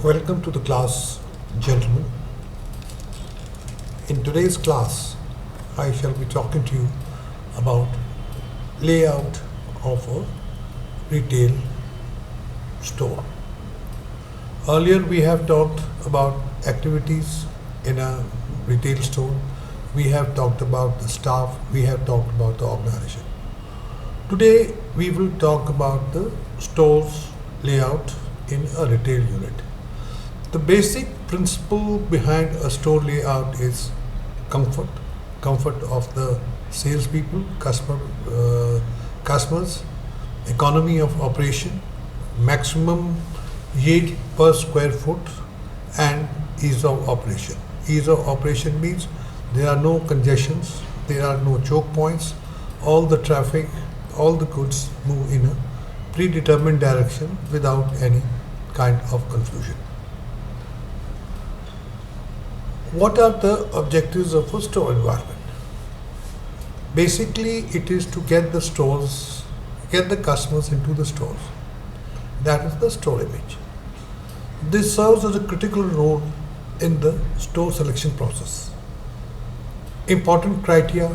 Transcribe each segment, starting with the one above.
Welcome to the class, gentlemen. In today's class, I shall be talking to you about layout of a retail store. Earlier we have talked about activities in a retail store. We have talked about the staff. We have talked about the organization. Today we will talk about the store's layout in a retail unit. The basic principle behind a store layout is comfort, comfort of the salespeople, customers, economy of operation, maximum yield per square foot, and ease of operation. Ease of operation means there are no congestions, there are no choke points, all the traffic, all the goods move in a predetermined direction without any kind of confusion. What are the objectives of a store environment? Basically, it is to get the customers into the stores. That is the store image. This serves as a critical role in the store selection process. Important criteria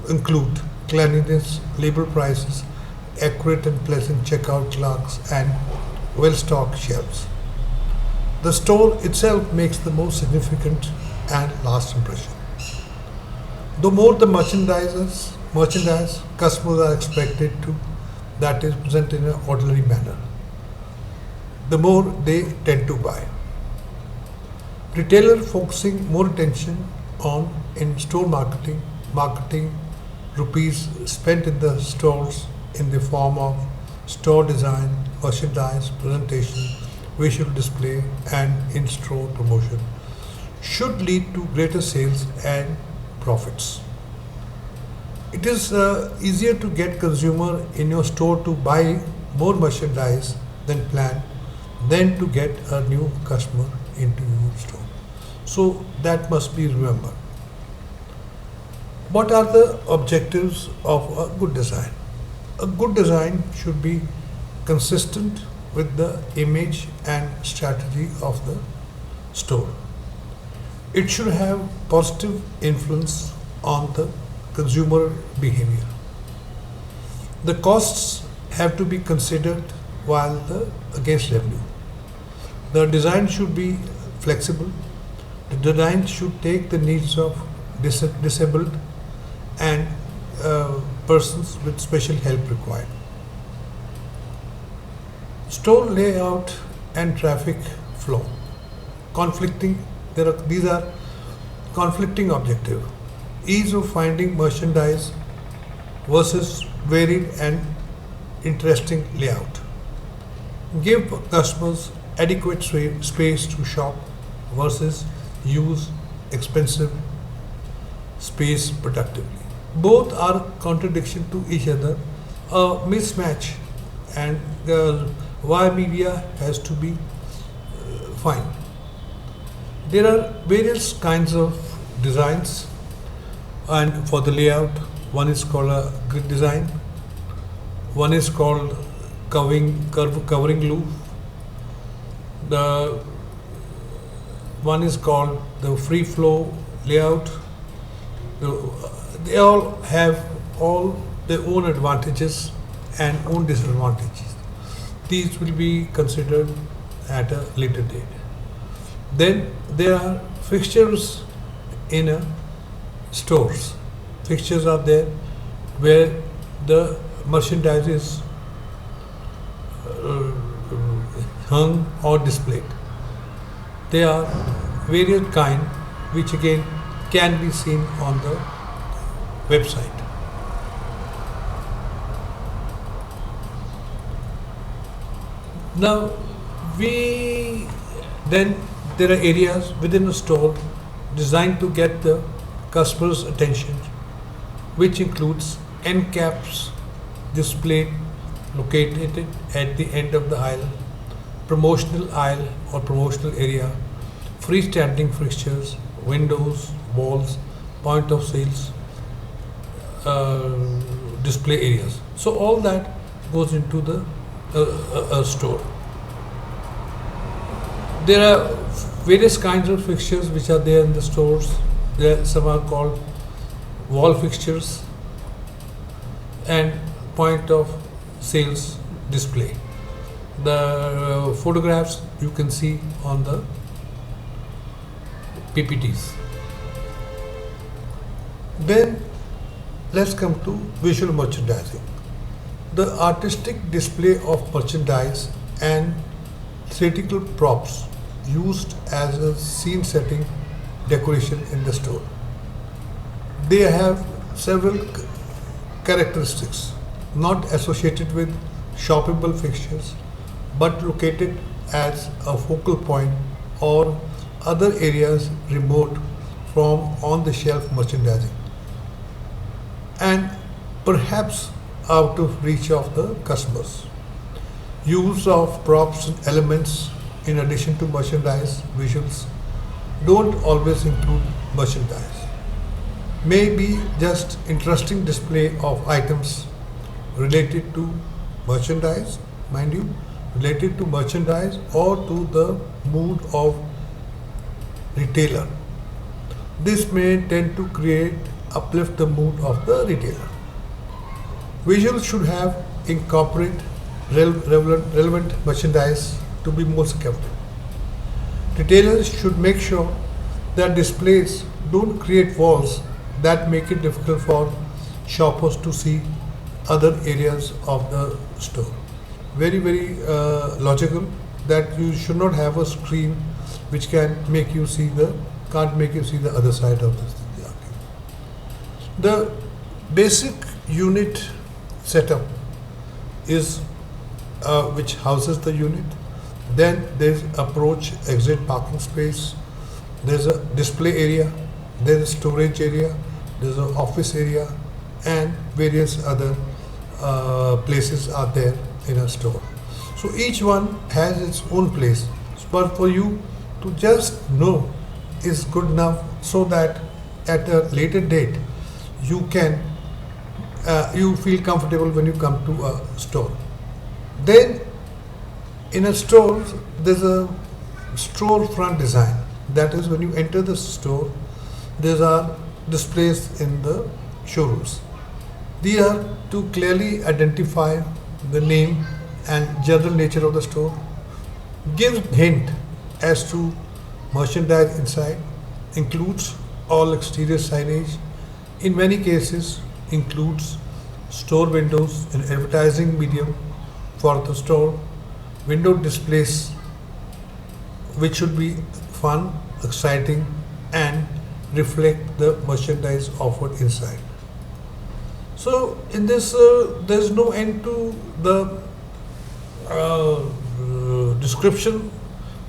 include cleanliness, label prices, accurate and pleasant checkout clerks, and well-stocked shelves. The store itself makes the most significant and last impression. The more the merchandise, customers are expected to that is present in an ordinary manner, the more they tend to buy. Retailer focusing more attention on in-store marketing rupees spent in the stores in the form of store design, merchandise, presentation, visual display, and in-store promotion should lead to greater sales and profits. It is easier to get consumer in your store to buy more merchandise than planned than to get a new customer into your store. So that must be remembered. What are the objectives of a good design? A good design should be consistent with the image and strategy of the store. It should have positive influence on the consumer behavior. The costs have to be considered against revenue. The design should be flexible. The design should take the needs of disabled and persons with special help required. Store layout and traffic flow. These are conflicting objectives. Ease of finding merchandise versus varied and interesting layout. Give customers adequate space to shop versus use expensive space productively. Both are contradiction to each other, a mismatch, and why media has to be fine. There are various kinds of designs, and for the layout, one is called a grid design, one is called covering loop, the one is called the free flow layout. They all have all their own advantages and own disadvantages. These will be considered at a later date. Then there are fixtures in a stores. Fixtures are there where the merchandise is hung or displayed. There are various kind which again can be seen on the website. Now there are areas within the store designed to get the customer's attention, which includes end caps displayed located at the end of the aisle, promotional aisle or promotional area, freestanding fixtures, windows, walls, point of sales, display areas. So all that goes into the store. There are various kinds of fixtures which are there in the stores. Some are called wall fixtures and point of sales display. The photographs you can see on the PPTs. Then let's come to visual merchandising. The artistic display of merchandise and theatrical props used as a scene setting decoration in the store. They have several characteristics not associated with shoppable fixtures but located as a focal point or other areas remote from on-the-shelf merchandising and perhaps out of reach of the customers. Use of props and elements in addition to merchandise visuals don't always include merchandise. May be just interesting display of items related to merchandise, mind you, related to merchandise or to the mood of retailer. This may tend to uplift the mood of the retailer. Visuals should have incorporate relevant merchandise to be most effective. Retailers should make sure that displays don't create walls that make it difficult for shoppers to see other areas of the store. Very logical that you should not have a screen which can't make you see the other side of this thing. The basic unit setup is which houses the unit. Then there's approach, exit, parking space. There's a display area. There's a storage area. There's an office area, and various other places are there in a store. So each one has its own place. But for you to just know is good enough so that at a later date you can you feel comfortable when you come to a store. Then in a store there's a storefront design. That is, when you enter the store, there are displays in the showrooms. These are to clearly identify the name and general nature of the store, give hint as to merchandise inside, includes all exterior signage, in many cases includes store windows and advertising medium for the store, window displays which should be fun, exciting and reflect the merchandise offered inside. So in this there's no end to the description,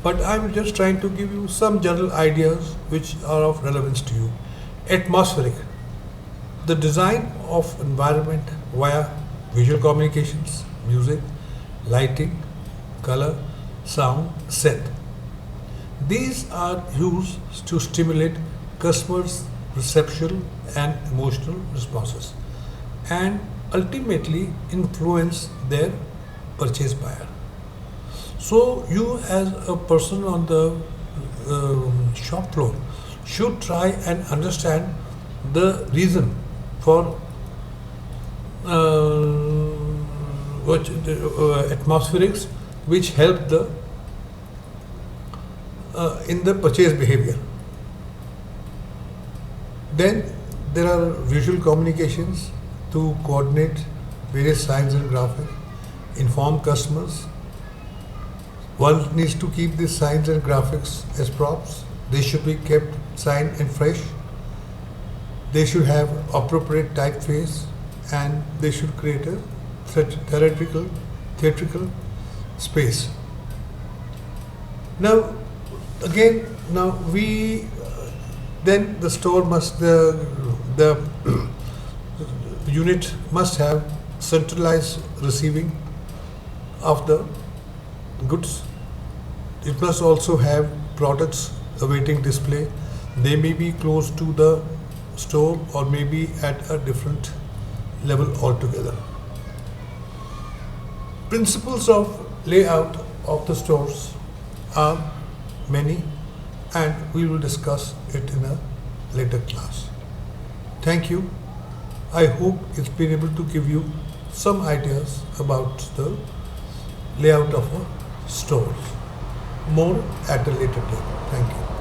but I'm just trying to give you some general ideas which are of relevance to you. Atmospheric, the design of environment via visual communications, music, lighting, color, sound, scent. These are used to stimulate customers' perceptual and emotional responses and ultimately influence their purchase buyer. So you as a person on the shop floor should try and understand the reason for atmospherics which help the in the purchase behavior. Then there are visual communications to coordinate various signs and graphics, inform customers. One needs to keep these signs and graphics as props. They should be kept signed and fresh. They should have appropriate typeface and they should create a theatrical space. Now again, then the store must the unit must have centralized receiving of the goods. It must also have products awaiting display. They may be close to the store or maybe at a different level altogether. Principles of layout of the stores are many, and we will discuss it in a later class. Thank you. I hope it's been able to give you some ideas about the layout of a store. More at a later date. Thank you.